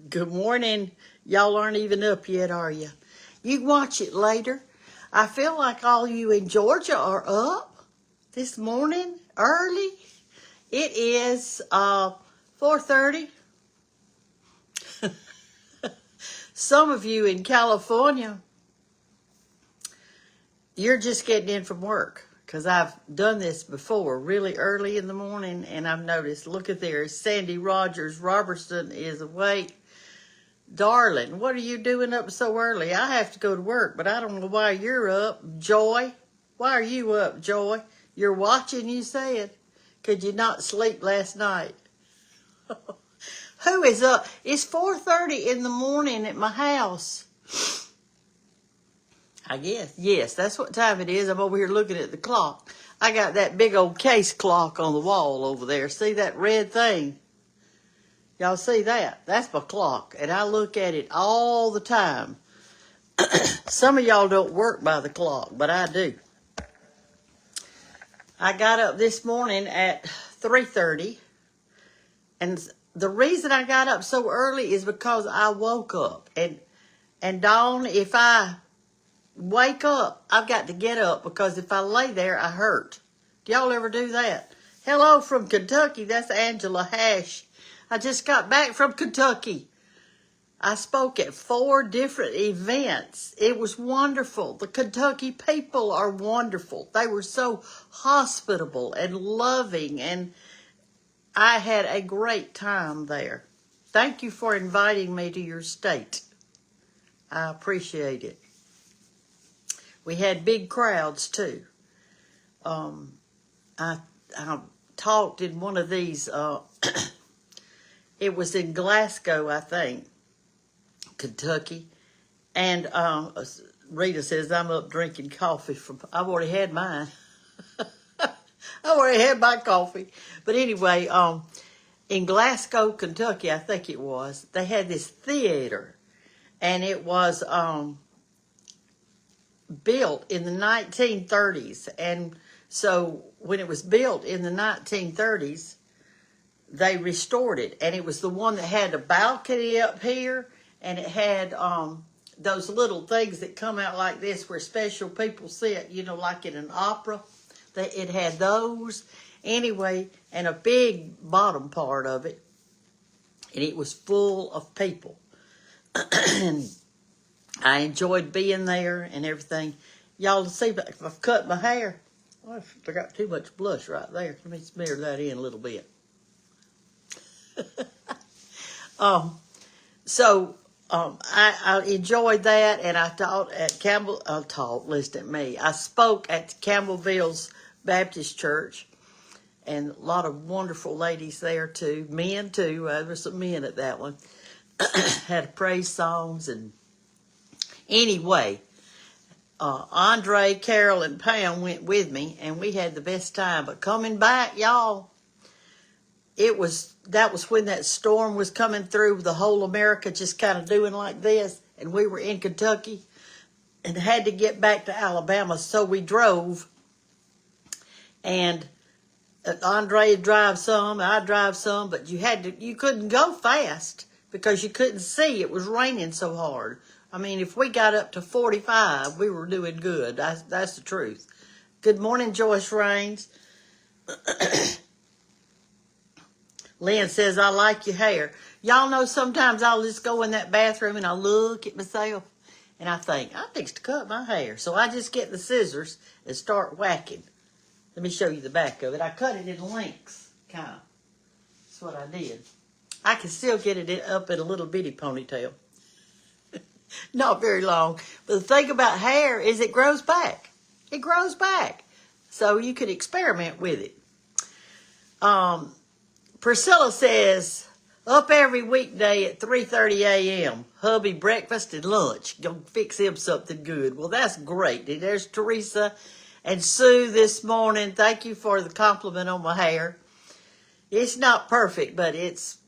Good morning. Y'all aren't even up yet, are you? You can watch it later. I feel like all you in Georgia are up this morning early. It is 4:30. Some of you in California, you're just getting in from work because I've done this before really early in the morning, and I've noticed, look at there, Sandy Rogers Robertson is awake. Darling, what are you doing up so early? I have to go to work, but I don't know why you're up. Joy, why are you up, Joy? You're watching, you said. Could you not sleep last night? Who is up? It's 4:30 in the morning at my house. I guess. Yes, that's what time it is. I'm over here looking at the clock. I got that big old case clock on the wall over there. See that red thing? Y'all see that? That's my clock, and I look at it all the time. Some of y'all don't work by the clock, but I do. I got up this morning at 3:30, and the reason I got up so early is because I woke up. And Dawn, if I wake up, I've got to get up, because if I lay there, I hurt. Do y'all ever do that? Hello from Kentucky. That's Angela Hash. I just got back from Kentucky. I spoke at 4 different events. It was wonderful. The Kentucky people are wonderful. They were so hospitable and loving, and I had a great time there. Thank you for inviting me to your state. I appreciate it. We had big crowds too. I talked in one of these, it was in Glasgow, I think, Kentucky. And Rita says, I'm up drinking coffee from, I've already had mine. I already had my coffee. But anyway, in Glasgow, Kentucky, I think it was, they had this theater. And it was built in the 1930s. And so when it was built in the 1930s, they restored it. And it was the one that had a balcony up here, and it had those little things that come out like this where special people sit, you know, like in an opera. It had those. Anyway, and a big bottom part of it. And it was full of people. And I enjoyed being there and everything. Y'all see if I've cut my hair. Oh, I got too much blush right there. Let me smear that in a little bit. I enjoyed that, and I taught at listen at me. I spoke at Campbellville's Baptist Church, and a lot of wonderful ladies there too, men too. There were some men at that one. Had praise songs, and anyway, Andre, Carol, and Pam went with me, and we had the best time. But coming back, y'all, that was when that storm was coming through, the whole America just kind of doing like this, and we were in Kentucky and had to get back to Alabama, so we drove, and Andre drive some, I drive some, but you couldn't go fast because you couldn't see. It was raining so hard. I mean, if we got up to 45, we were doing good. That's the truth. Good morning, Joyce Raines. Lynn says, I like your hair. Y'all know sometimes I'll just go in that bathroom and I'll look at myself and I think, I fixed to cut my hair. So I just get the scissors and start whacking. Let me show you the back of it. I cut it in lengths, kind of. That's what I did. I can still get it up in a little bitty ponytail. Not very long. But the thing about hair is it grows back. It grows back. So you could experiment with it. Priscilla says, up every weekday at 3:30 a.m. Hubby breakfast and lunch. Gonna fix him something good. Well, that's great. There's Teresa and Sue this morning. Thank you for the compliment on my hair. It's not perfect, but it's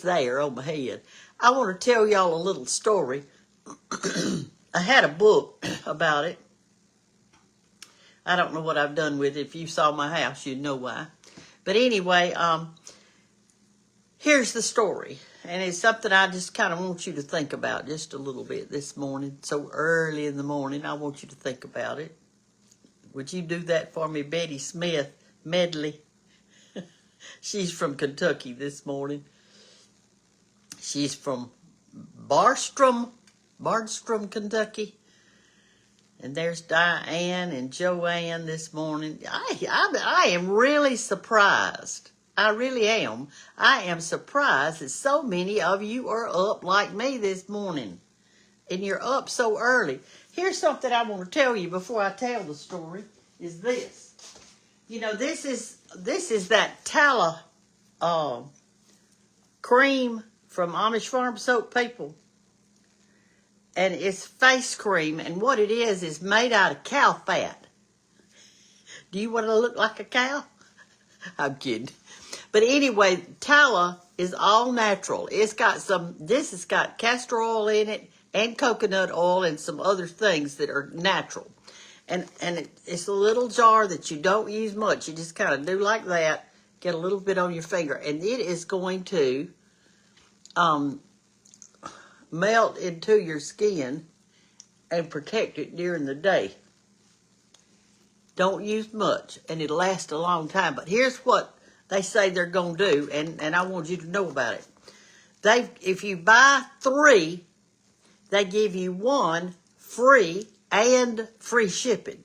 there on my head. I want to tell y'all a little story. I had a book about it. I don't know what I've done with it. If you saw my house, you'd know why. But anyway, here's the story. And it's something I just kind of want you to think about just a little bit this morning. So early in the morning, I want you to think about it. Would you do that for me, Betty Smith Medley? She's from Kentucky this morning. She's from Barstrom, Kentucky. And there's Diane and Joanne this morning. I am really surprised. I really am. I am surprised that so many of you are up like me this morning. And you're up so early. Here's something I want to tell you before I tell the story, is this. You know, this is that tallow cream from Amish Farm Soap, people. And it's face cream, and what it is made out of cow fat. Do you want to look like a cow? I'm kidding. But anyway, tallow is all natural. This has got castor oil in it, and coconut oil, and some other things that are natural. And it's a little jar that you don't use much. You just kind of do like that, get a little bit on your finger, and it is going to melt into your skin and protect it during the day. Don't use much, and it'll last a long time. But here's what they say they're going to do, and I want you to know about it. If you buy 3, they give you 1 free and free shipping.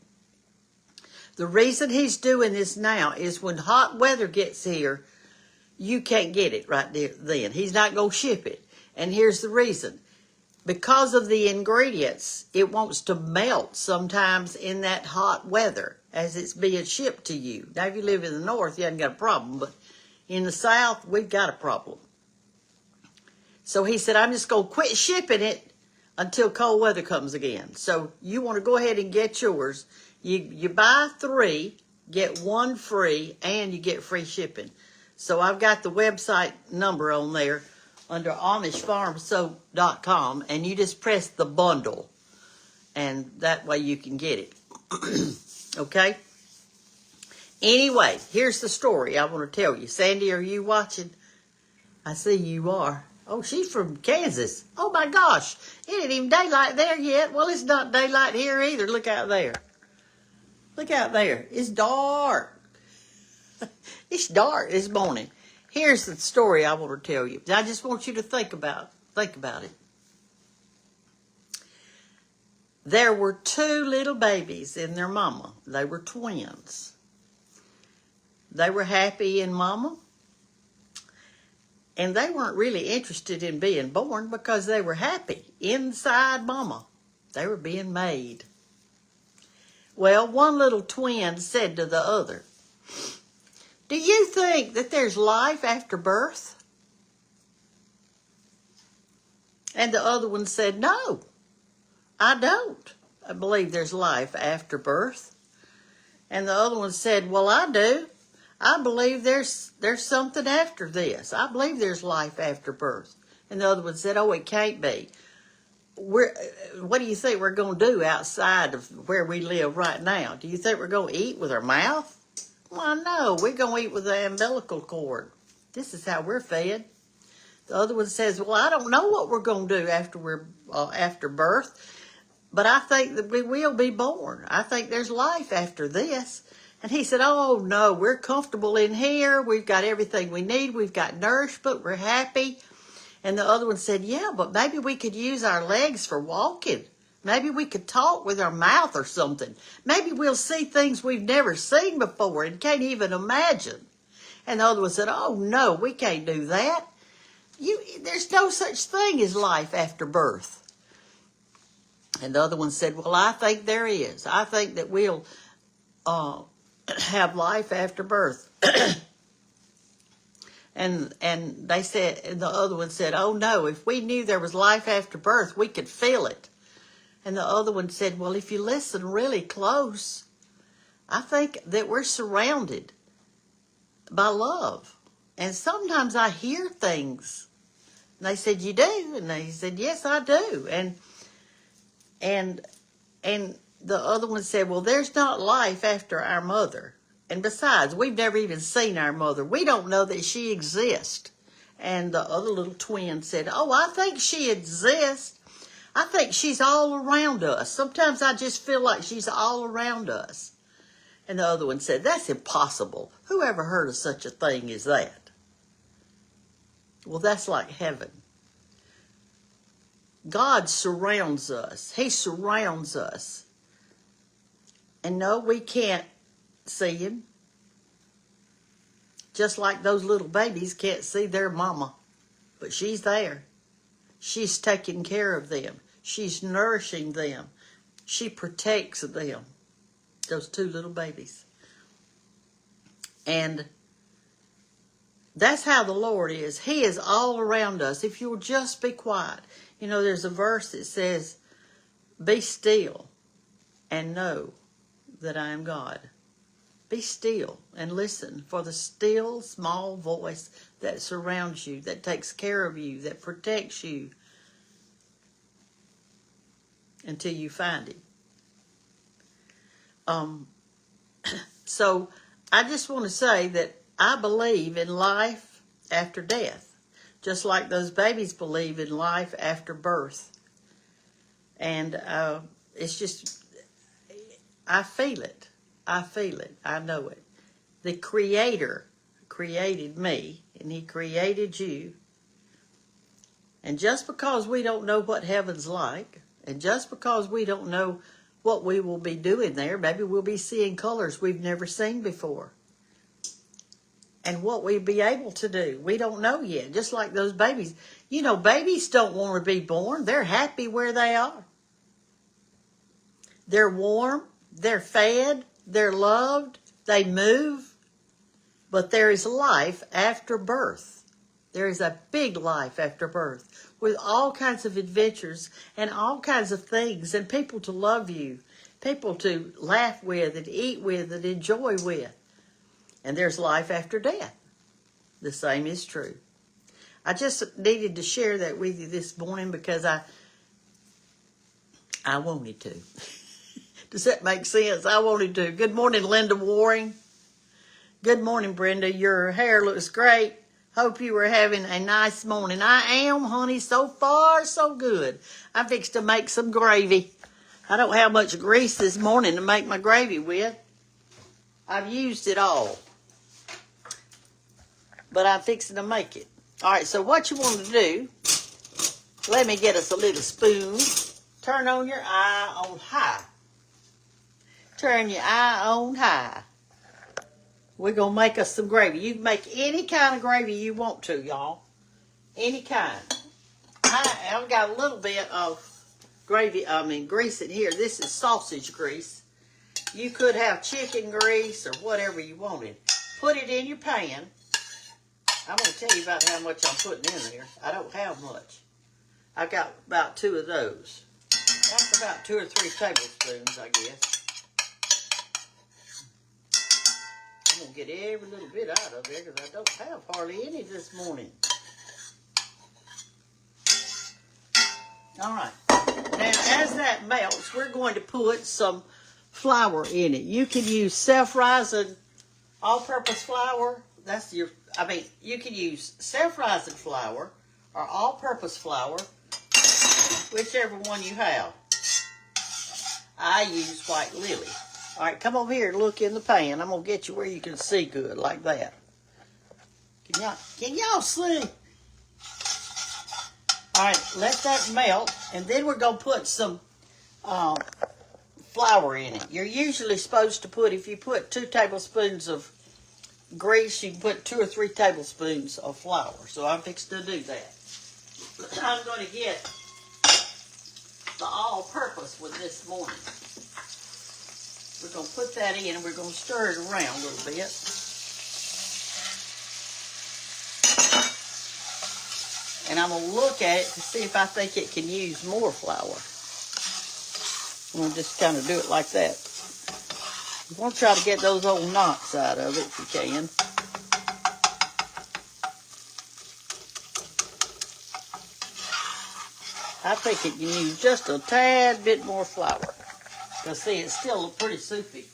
The reason he's doing this now is when hot weather gets here, you can't get it right there then. He's not going to ship it. And here's the reason. Because of the ingredients, it wants to melt sometimes in that hot weather as it's being shipped to you. Now, if you live in the north, you haven't got a problem. But in the south, we've got a problem. So he said, I'm just going to quit shipping it until cold weather comes again. So you want to go ahead and get yours. You buy 3, get 1 free, and you get free shipping. So I've got the website number on there under AmishFarmSoap.com, and you just press the bundle, and that way you can get it. Okay? Anyway, here's the story I want to tell you. Sandy, are you watching? I see you are. Oh, she's from Kansas. Oh, my gosh. It ain't even daylight there yet. Well, it's not daylight here either. Look out there. Look out there. It's dark. It's dark this morning. Here's the story I want to tell you. I just want you to think about it. There were 2 little babies in their mama. They were twins. They were happy in mama. And they weren't really interested in being born because they were happy inside mama. They were being made. Well, one little twin said to the other, do you think that there's life after birth? And the other one said, no, I don't. I believe there's life after birth. And the other one said, well, I do. I believe there's something after this. I believe there's life after birth. And the other one said, oh, it can't be. What do you think we're going to do outside of where we live right now? Do you think we're going to eat with our mouth? Well, no, we're going to eat with the umbilical cord. This is how we're fed. The other one says, well, I don't know what we're going to do after birth, but I think that we will be born. I think there's life after this. And he said, oh, no, we're comfortable in here. We've got everything we need. We've got nourishment. We're happy. And the other one said, yeah, but maybe we could use our legs for walking. Maybe we could talk with our mouth or something. Maybe we'll see things we've never seen before and can't even imagine. And the other one said, oh, no, we can't do that. There's no such thing as life after birth. And the other one said, well, I think there is. I think that we'll have life after birth. And they said, and the other one said, oh, no, if we knew there was life after birth, we could feel it. And the other one said, well, if you listen really close, I think that we're surrounded by love. And sometimes I hear things. And they said, you do? And they said, yes, I do. And the other one said, well, there's not life after our mother. And besides, we've never even seen our mother. We don't know that she exists. And the other little twin said, "Oh, I think she exists. I think she's all around us. Sometimes I just feel like she's all around us." And the other one said, "That's impossible. Who ever heard of such a thing as that?" Well, that's like heaven. God surrounds us. He surrounds us. And no, we can't see him. Just like those little babies can't see their mama. But she's there. She's taking care of them. She's nourishing them. She protects them. Those two little babies. And that's how the Lord is. He is all around us. If you'll just be quiet. You know, there's a verse that says, "Be still and know that I am God." Be still and listen for the still, small voice that surrounds you, that takes care of you, that protects you until you find him. So I just want to say that I believe in life after death, just like those babies believe in life after birth. And it's just, I feel it. I feel it. I know it. The Creator created me, and he created you. And just because we don't know what heaven's like, and just because we don't know what we will be doing there, maybe we'll be seeing colors we've never seen before. And what we'll be able to do, we don't know yet. Just like those babies. You know, babies don't want to be born. They're happy where they are. They're warm. They're fed. They're loved. They move. But there is life after birth. There is a big life after birth with all kinds of adventures and all kinds of things and people to love you, people to laugh with and eat with and enjoy with. And there's life after death. The same is true. I just needed to share that with you this morning because I wanted to. Does that make sense? I wanted to. Good morning, Linda Waring. Good morning, Brenda. Your hair looks great. Hope you were having a nice morning. I am, honey. So far, so good. I fixed to make some gravy. I don't have much grease this morning to make my gravy with. I've used it all. But I'm fixing to make it. All right, so what you want to do, let me get us a little spoon. Turn on your eye on high. Turn your eye on high. We're going to make us some gravy. You can make any kind of gravy you want to, y'all. Any kind. I've got a little bit of grease in here. This is sausage grease. You could have chicken grease or whatever you wanted. Put it in your pan. I'm going to tell you about how much I'm putting in there. I don't have much. I got about 2 of those. That's about 2 or 3 tablespoons, I guess. I'm going to get every little bit out of there because I don't have hardly any this morning. All right. Now, as that melts, we're going to put some flour in it. You can use self-rising all-purpose flour. You can use self-rising flour or all-purpose flour, whichever one you have. I use White Lily. All right, come over here and look in the pan. I'm going to get you where you can see good, like that. Can y'all see? All right, let that melt, and then we're going to put some flour in it. You're usually supposed to put, if you put 2 tablespoons of grease, you can put 2 or 3 tablespoons of flour. So I'm fixing to do that. I'm going to get the all-purpose with this morning. We're going to put that in and we're going to stir it around a little bit. And I'm going to look at it to see if I think it can use more flour. I'm going to just kind of do it like that. I'm going to try to get those old knots out of it if you can. I think it can use just a tad bit more flour. Because, see, it's still pretty soupy.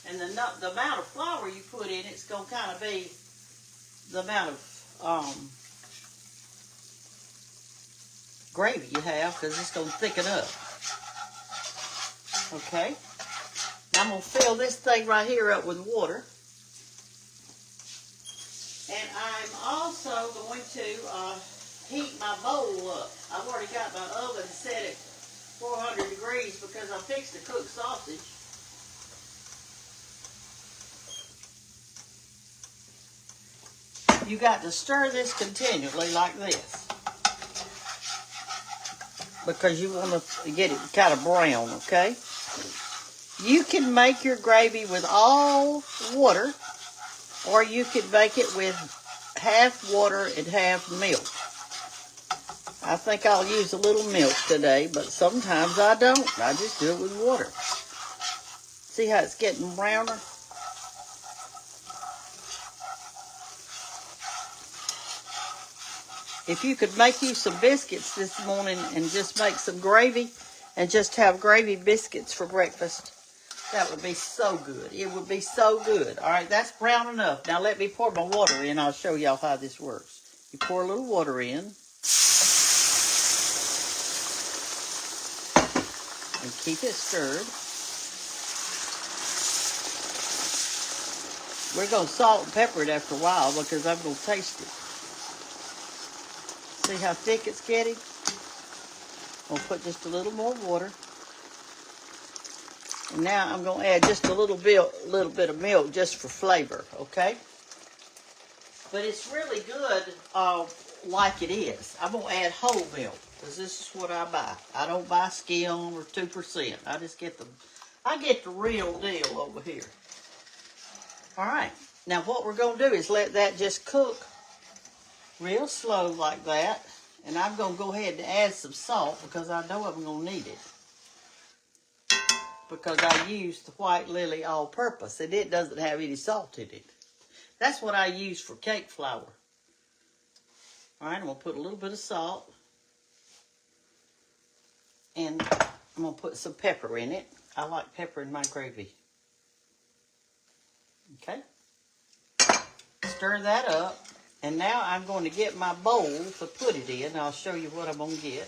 And the amount of flour you put in, it's going to kind of be the amount of gravy you have, because it's going to thicken up. Okay? Now I'm going to fill this thing right here up with water. And I'm also going to heat my bowl up. I've already got my oven set at 400 degrees because I fixed to cook sausage. You got to stir this continually like this, because you want to get it kind of brown, okay? You can make your gravy with all water, or you can make it with half water and half milk. I think I'll use a little milk today, but sometimes I don't. I just do it with water. See how it's getting browner? If you could make you some biscuits this morning and just make some gravy and just have gravy biscuits for breakfast, that would be so good. It would be so good. All right, that's brown enough. Now let me pour my water in. I'll show y'all how this works. You pour a little water in and keep it stirred. We're going to salt and pepper it after a while because I'm going to taste it. See how thick it's getting? I'll put just a little more water. And now I'm going to add just a little bit of milk just for flavor, okay? But it's really good like it is. I'm going to add whole milk because this is what I buy. I don't buy skim or 2%. I just get the real deal over here. All right. Now what we're going to do is let that just cook real slow like that. And I'm going to go ahead and add some salt because I know I'm going to need it. Because I used the white lily all-purpose and it doesn't have any salt in it. That's what I use for cake flour. All right, I'm going to put a little bit of salt. And I'm going to put some pepper in it. I like pepper in my gravy. Okay. Stir that up. And now I'm going to get my bowl to put it in. I'll show you what I'm going to get.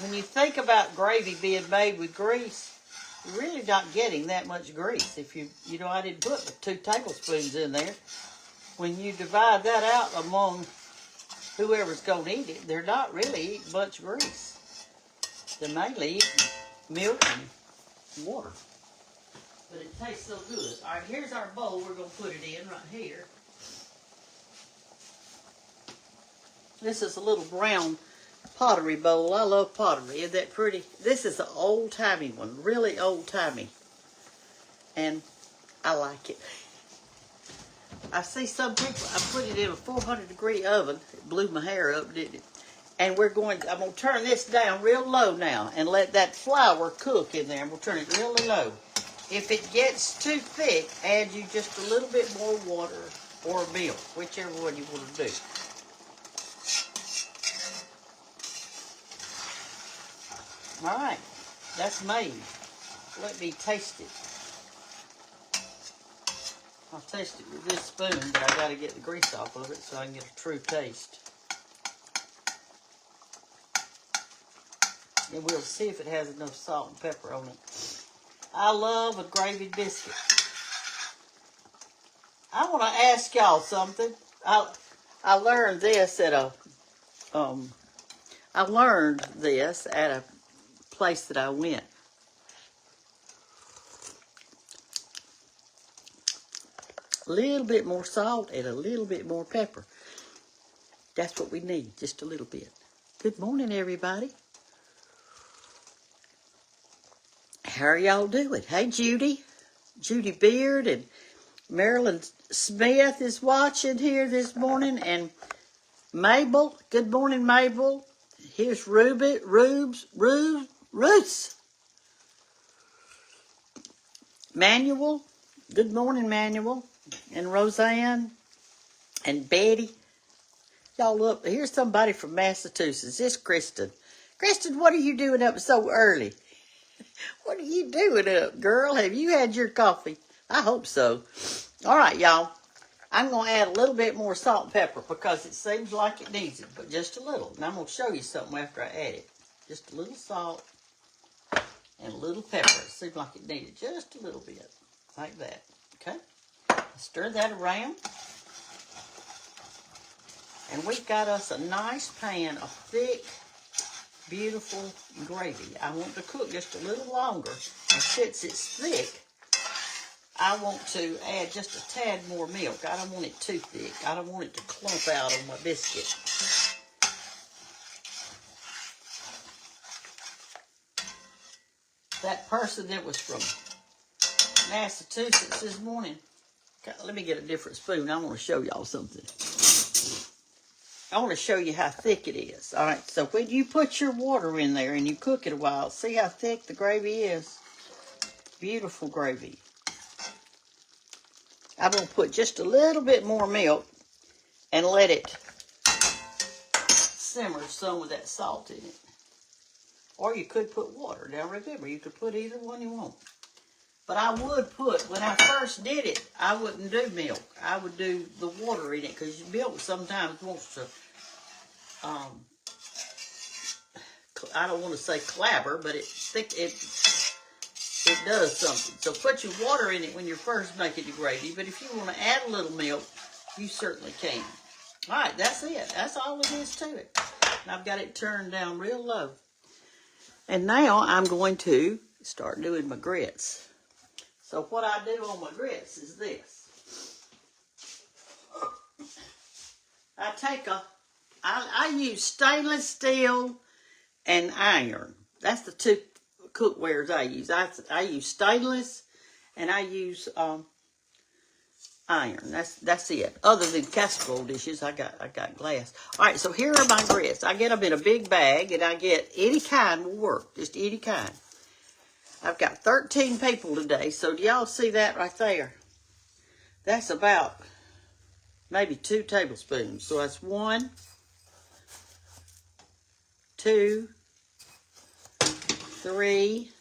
When you think about gravy being made with grease, you're really not getting that much grease. If you know, I didn't put the 2 tablespoons in there. When you divide that out among whoever's going to eat it, they're not really eating much grease. They're mainly eating milk and water. But it tastes so good. All right, here's our bowl. We're going to put it in right here. This is a little brown pottery bowl. I love pottery. Isn't that pretty? This is an old-timey one, really old-timey. And I like it. I see some people, I put it in a 400-degree oven. It blew my hair up, didn't it? And I'm going to turn this down real low now and let that flour cook in there. And we'll turn it really low. If it gets too thick, add you just a little bit more water or milk, whichever one you want to do. All right, that's made. Let me taste it. I'll taste it with this spoon, but I got to get the grease off of it so I can get a true taste. And we'll see if it has enough salt and pepper on it. I love a gravy biscuit. I want to ask y'all something. I learned this at a place that I went. A little bit more salt and a little bit more pepper. That's what we need, just a little bit. Good morning, everybody. How are y'all doing? Hey, Judy. Judy Beard and Marilyn Smith is watching here this morning. And Mabel. Good morning, Mabel. Here's Ruth. Manuel. Good morning, Manuel. And Roseanne. And Betty. Y'all look. Here's somebody from Massachusetts. It's Kristen. Kristen, what are you doing up so early? What are you doing up, girl? Have you had your coffee? I hope so. All right, y'all. I'm going to add a little bit more salt and pepper because it seems like it needs it, but just a little. And I'm going to show you something after I add it. Just a little salt and a little pepper. It seems like it needed just a little bit, like that. Okay? Stir that around. And we've got us a nice pan of thick, beautiful gravy. I want to cook just a little longer. And since it's thick, I want to add just a tad more milk. I don't want it too thick. I don't want it to clump out on my biscuit. That person that was from Massachusetts this morning, let me get a different spoon. I want to show y'all something. I want to show you how thick it is. All right, so when you put your water in there and you cook it a while, see how thick the gravy is? Beautiful gravy. I'm going to put just a little bit more milk and let it simmer some with that salt in it. Or you could put water. Now remember, you could put either one you want. But I would put, when I first did it, I wouldn't do milk. I would do the water in it because milk sometimes wants to, I don't want to say clabber, but it does something. So put your water in it when you're first making the gravy. But if you want to add a little milk, you certainly can. All right, that's it. That's all it is to it. And I've got it turned down real low. And now I'm going to start doing my grits. So what I do on my grits is this. I use stainless steel and iron. That's the two cookwares I use. I use stainless and I use iron. That's it. Other than casserole dishes, I got glass. All right, so here are my grits. I get them in a big bag, and I get any kind will work, just any kind. I've got 13 people today, so do y'all see that right there? That's about maybe 2 tablespoons. So that's 1, 2, 3,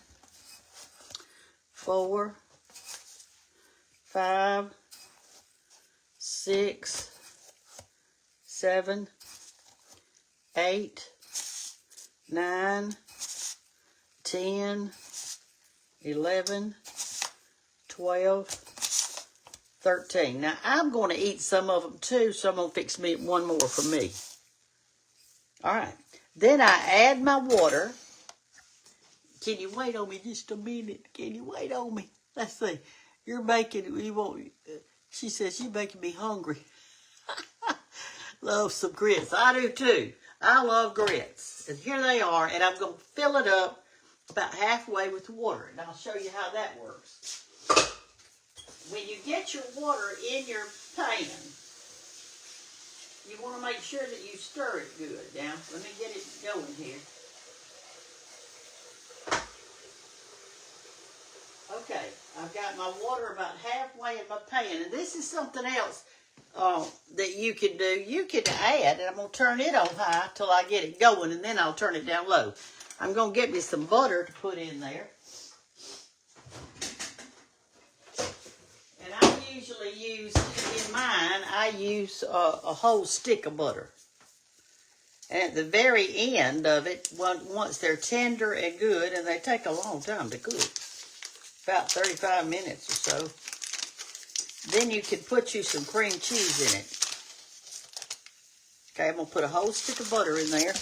4, 5, 6, 7, 8, 9, 10, 11, 12, 13. Now, I'm going to eat some of them too, so I'm going to fix me one more for me. All right. Then I add my water. Can you wait on me just a minute? Can you wait on me? Let's see. You're making, she says, you're making me hungry. Love some grits. I do too. I love grits. And here they are, and I'm going to fill it up about halfway with the water, and I'll show you how that works. When you get your water in your pan, you want to make sure that you stir it good. Now, let me get it going here. Okay, I've got my water about halfway in my pan, and this is something else that you can do. You can add, and I'm going to turn it on high till I get it going, and then I'll turn it down low. I'm going to get me some butter to put in there. And I usually use, in mine, I use a whole stick of butter. And at the very end of it, once they're tender and good, and they take a long time to cook, about 35 minutes or so, then you can put you some cream cheese in it. Okay, I'm going to put a whole stick of butter in there.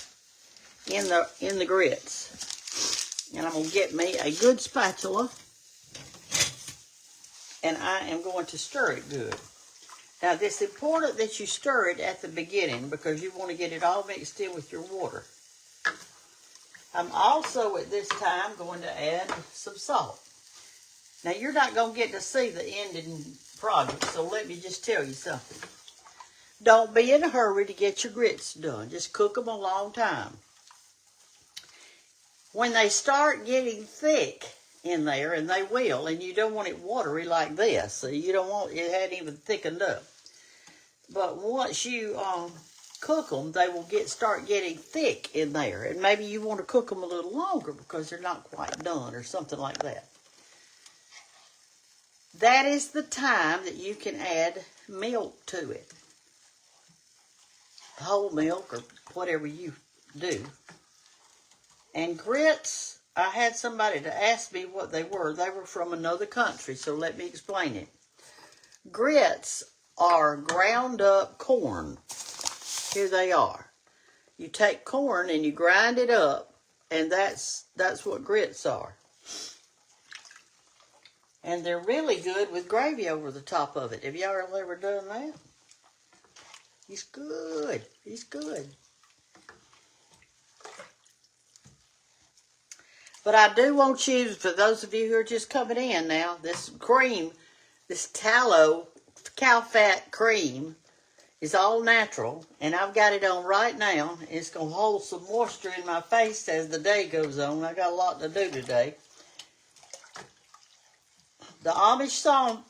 In the grits. And I'm going to get me a good spatula, and I am going to stir it good. Now, it's important that you stir it at the beginning because you want to get it all mixed in with your water. I'm also at this time going to add some salt. Now, you're not going to get to see the ending product, so let me just tell you something. Don't be in a hurry to get your grits done. Just cook them a long time. When they start getting thick in there, and they will, and you don't want it watery like this, so you don't want it hadn't even thickened up. But once you cook them, they will start getting thick in there, and maybe you want to cook them a little longer because they're not quite done or something like that. That is the time that you can add milk to it. Whole milk or whatever you do. And grits, I had somebody to ask me what they were. They were from another country, so let me explain it. Grits are ground up corn. Here they are. You take corn and you grind it up, and that's what grits are. And they're really good with gravy over the top of it. Have y'all ever done that? It's good. It's good. But I do want you, for those of you who are just coming in now, this cream, this tallow, cow fat cream, is all natural. And I've got it on right now. It's going to hold some moisture in my face as the day goes on. I got a lot to do today. The Amish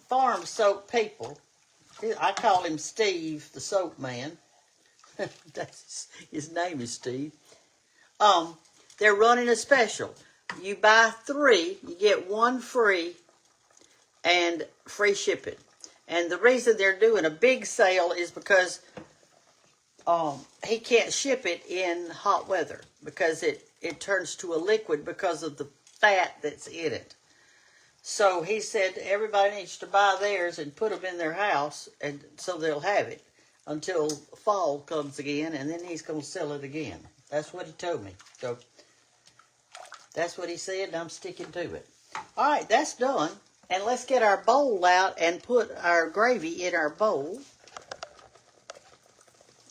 farm soap people, I call him Steve, the soap man. His name is Steve. They're running a special. You buy 3, you get 1 free, and free shipping. And the reason they're doing a big sale is because he can't ship it in hot weather because it turns to a liquid because of the fat that's in it. So he said everybody needs to buy theirs and put them in their house, and so they'll have it until fall comes again, and then he's going to sell it again. That's what he told me. So that's what he said, and I'm sticking to it. All right, that's done. And let's get our bowl out and put our gravy in our bowl.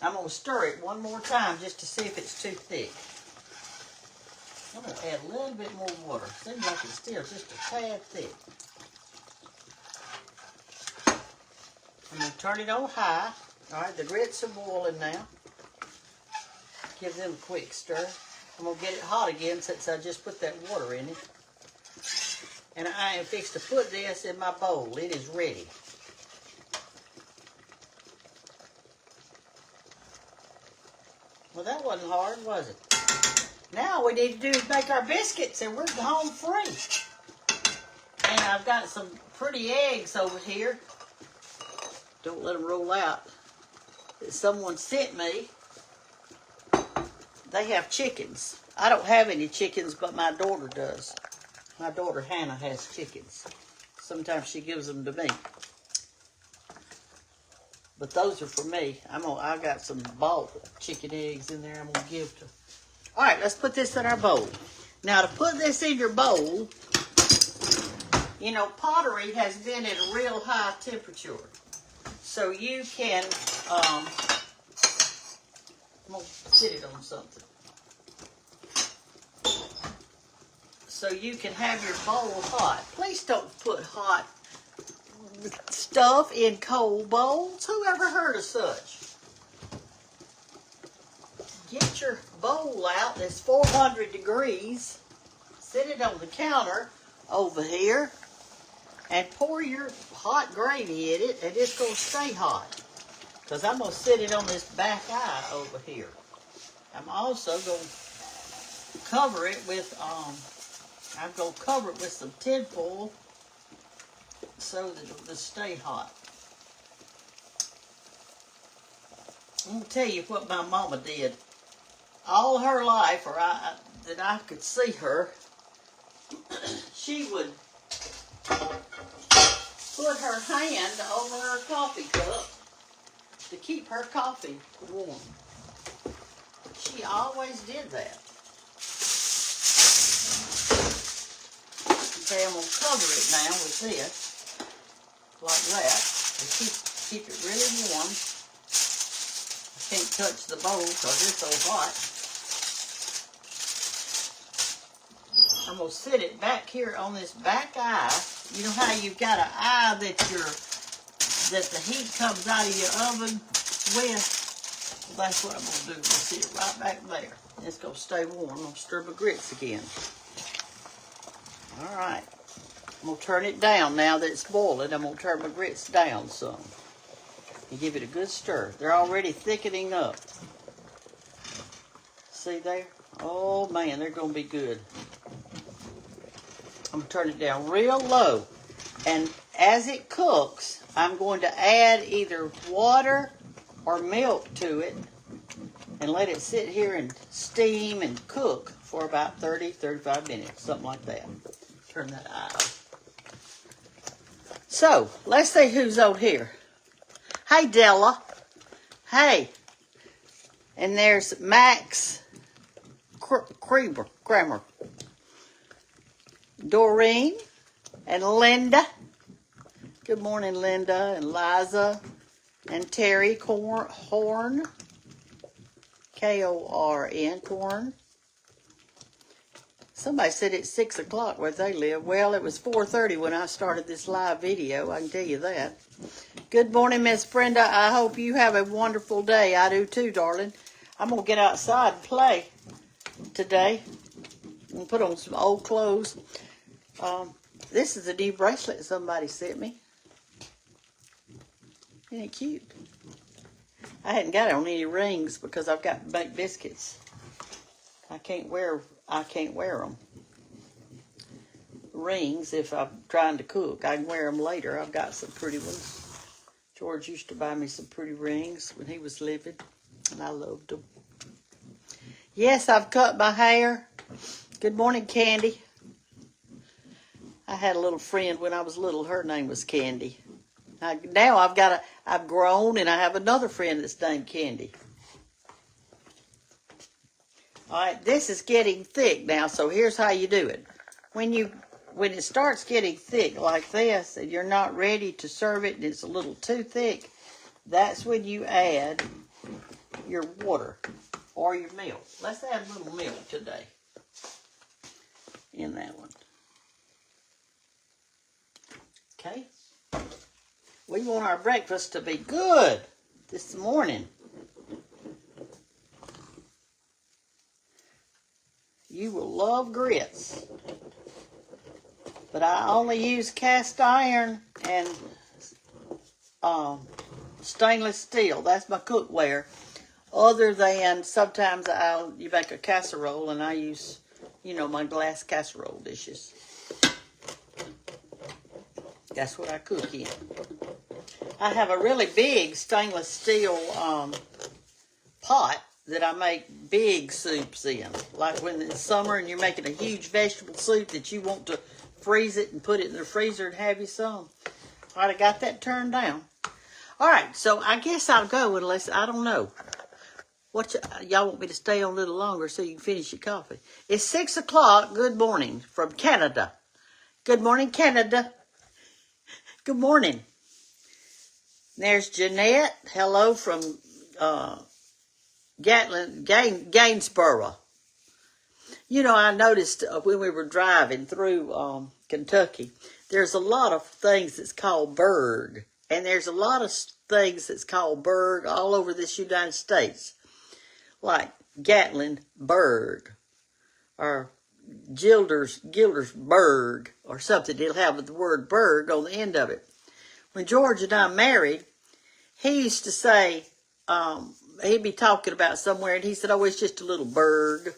I'm going to stir it one more time just to see if it's too thick. I'm going to add a little bit more water. Seems like it's still just a tad thick. I'm going to turn it on high. All right, the grits are boiling now. Give them a quick stir. I'm going to get it hot again since I just put that water in it. And I am fixed to put this in my bowl. It is ready. Well, that wasn't hard, was it? Now we need to do is make our biscuits, and we're home free. And I've got some pretty eggs over here. Don't let them roll out. That someone sent me. They have chickens. I don't have any chickens, but my daughter does. My daughter Hannah has chickens. Sometimes she gives them to me. But those are for me. I got some bought chicken eggs in there I'm going to give to. All right, let's put this in our bowl. Now, to put this in your bowl, you know, pottery has been at a real high temperature. So you can, I'm going to sit it on something. So you can have your bowl hot. Please don't put hot stuff in cold bowls. Who ever heard of such? Get your bowl out that's 400 degrees. Sit it on the counter over here and pour your hot gravy in it, and it's going to stay hot. Because I'm going to sit it on this back eye over here. I'm also going to cover it with, some tin foil so that it'll just stay hot. I'm going to tell you what my mama did. All her life, that I could see her, she would put her hand over her coffee cup to keep her coffee warm. She always did that. Okay, I'm going to cover it now with this, like that, and keep it really warm. I can't touch the bowl because it's so hot. I'm going to sit it back here on this back eye. You know how you've got an eye that the heat comes out of your oven with? Well, that's what I'm going to do. I'm going to sit it right back there. It's going to stay warm. I'm going to stir my grits again. All right. I'm going to turn it down now that it's boiling. I'm going to turn my grits down some. And give it a good stir. They're already thickening up. See there? Oh, man, they're going to be good. I'm going to turn it down real low. And as it cooks, I'm going to add either water or milk to it and let it sit here and steam and cook for about 30-35 minutes, something like that. Turn that eye off. So, let's see who's on here. Hey, Della. Hey. And there's Max Kramer. Doreen and Linda. Good morning, Linda and Liza and Terry Horn. K-O-R-N, Corn. Somebody said it's 6 o'clock where they live. Well, it was 4:30 when I started this live video. I can tell you that. Good morning, Miss Brenda. I hope you have a wonderful day. I do too, darling. I'm going to get outside and play today. And put on some old clothes. This is a new bracelet somebody sent me. Isn't it cute? I hadn't got it on any rings because I've got baked biscuits. I can't wear them. Rings if I'm trying to cook. I can wear them later. I've got some pretty ones. George used to buy me some pretty rings when he was living, and I loved them. Yes, I've cut my hair. Good morning, Candy. I had a little friend when I was little. Her name was Candy. Now I've grown and I have another friend that's named Candy. All right, this is getting thick now, so here's how you do it. When it starts getting thick like this and you're not ready to serve it and it's a little too thick, that's when you add your water or your milk. Let's add a little milk today in that one. Okay? We want our breakfast to be good this morning. You will love grits. But I only use cast iron and stainless steel. That's my cookware. Other than sometimes you make a casserole and I use, my glass casserole dishes. That's what I cook in. I have a really big stainless steel pot that I make big soups in. Like when it's summer and you're making a huge vegetable soup that you want to freeze it and put it in the freezer and have you some. All right, I got that turned down. All right, so I guess I'll go unless, I don't know. Y'all want me to stay on a little longer so you can finish your coffee. It's 6 o'clock. Good morning from Canada. Good morning, Canada. Good morning. There's Jeanette. Hello from Gainsborough. I noticed when we were driving through Kentucky, there's a lot of things that's called Berg. And there's a lot of things that's called Berg all over this United States. Like Gatlinburg or Gildersburg or something. It'll have the word Berg on the end of it. When George and I married, he used to say, he'd be talking about somewhere, and he said, oh, it's just a little burg.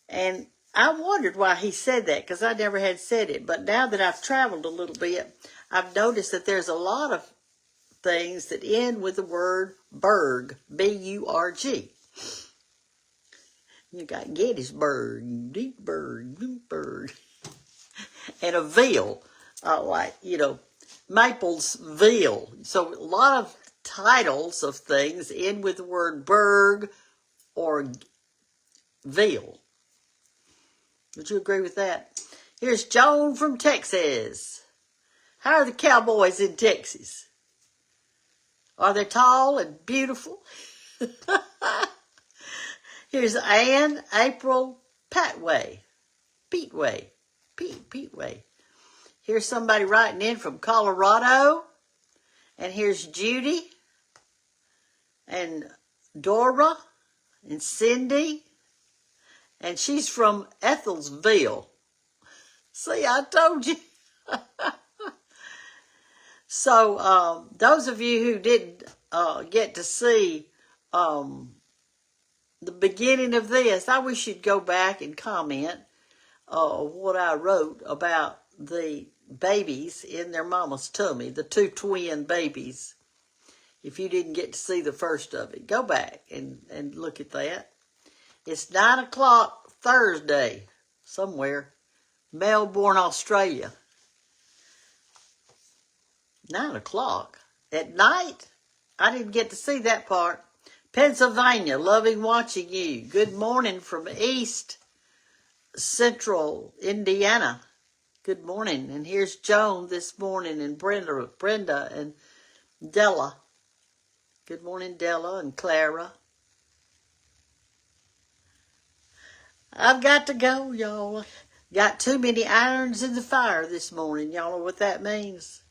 And I wondered why he said that, because I never had said it. But now that I've traveled a little bit, I've noticed that there's a lot of things that end with the word Berg, B-U-R-G. You got Gettysburg, Deepburg, and a Ville, Maplesville. So a lot of titles of things end with the word Berg or Ville. Would you agree with that? Here's Joan from Texas. How are the cowboys in Texas? Are they tall and beautiful? Here's Ann April Petway. Here's somebody writing in from Colorado. And here's Judy and Dora and Cindy. And she's from Ethelsville. See, I told you. So, those of you who didn't get to see the beginning of this, I wish you'd go back and comment what I wrote about the babies in their mama's tummy, the 2 twin babies. If you didn't get to see the first of it, go back and look at that. It's 9 o'clock Thursday, somewhere, Melbourne, Australia. 9 o'clock at night? I didn't get to see that part. Pennsylvania, loving watching you. Good morning from East Central Indiana. Good morning. And here's Joan this morning, and Brenda and Della. Good morning, Della and Clara. I've got to go, y'all. Got too many irons in the fire this morning. Y'all know what that means?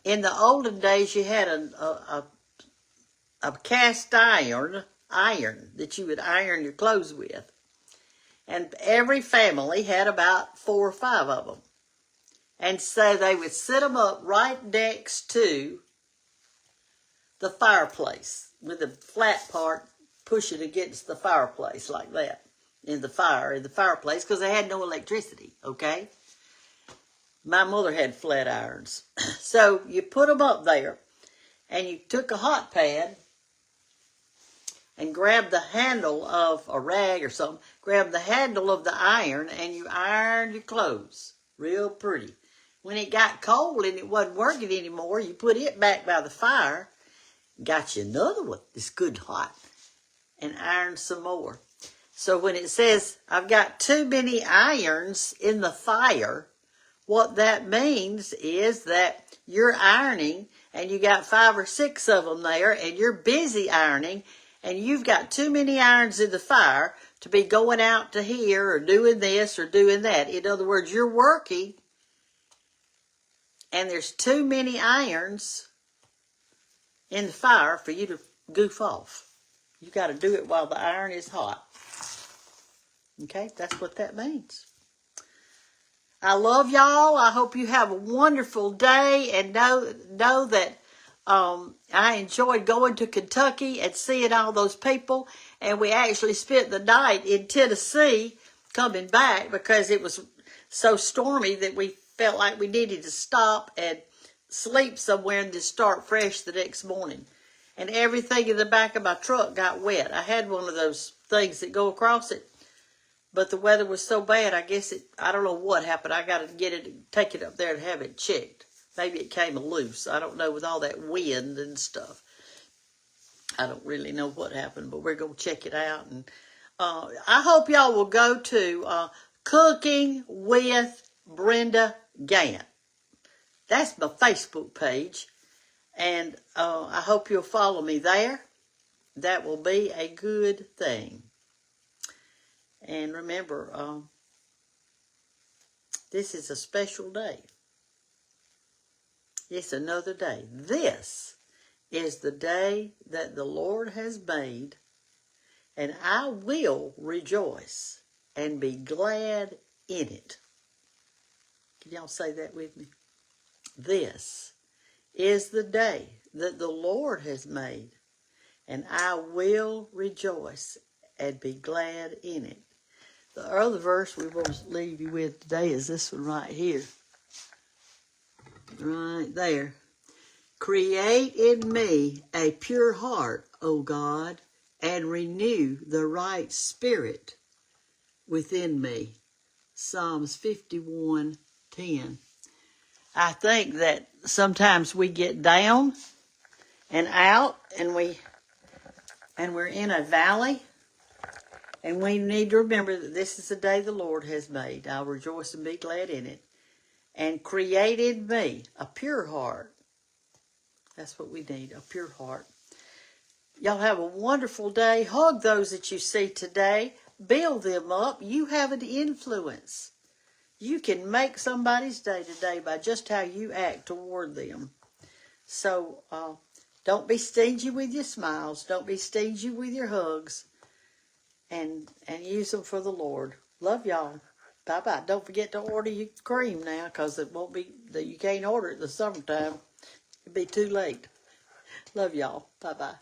In the olden days, you had a cast iron that you would iron your clothes with. And every family had about 4 or 5 of them. And so they would sit them up right next to the fireplace with the flat part pushing against the fireplace like that in the fireplace, because they had no electricity, okay? My mother had flat irons. So you put them up there, and you took a hot pad and grabbed the handle of a rag or something, grabbed the handle of the iron, and you ironed your clothes real pretty. When it got cold and it wasn't working anymore, you put it back by the fire, got you another one that's good hot, and ironed some more. So when it says, I've got too many irons in the fire, what that means is that you're ironing and you got 5 or 6 of them there and you're busy ironing and you've got too many irons in the fire to be going out to here or doing this or doing that. In other words, you're working and there's too many irons in the fire for you to goof off. You got to do it while the iron is hot. Okay, that's what that means. I love y'all. I hope you have a wonderful day, and know that I enjoyed going to Kentucky and seeing all those people, and we actually spent the night in Tennessee coming back because it was so stormy that we felt like we needed to stop and sleep somewhere and just start fresh the next morning. And everything in the back of my truck got wet. I had one of those things that go across it, but the weather was so bad, I don't know what happened. I got to take it up there and have it checked. Maybe it came loose. I don't know, with all that wind and stuff. I don't really know what happened, but we're going to check it out. And I hope y'all will go to Cooking with Brenda Gantt. That's my Facebook page. And I hope you'll follow me there. That will be a good thing. And remember, this is a special day. It's another day. This is the day that the Lord has made, and I will rejoice and be glad in it. Can y'all say that with me? This is the day that the Lord has made, and I will rejoice and be glad in it. The other verse we want to leave you with today is this one right here. Right there. Create in me a pure heart, O God, and renew the right spirit within me. Psalms 51:10. I think that sometimes we get down and out and we're in a valley. And we need to remember that this is the day the Lord has made. I'll rejoice and be glad in it. And created me a pure heart. That's what we need, a pure heart. Y'all have a wonderful day. Hug those that you see today. Build them up. You have an influence. You can make somebody's day today by just how you act toward them. So don't be stingy with your smiles. Don't be stingy with your hugs. And use them for the Lord. Love y'all. Bye-bye. Don't forget to order your cream now, because it won't be, you can't order it in the summertime. It'll be too late. Love y'all. Bye-bye.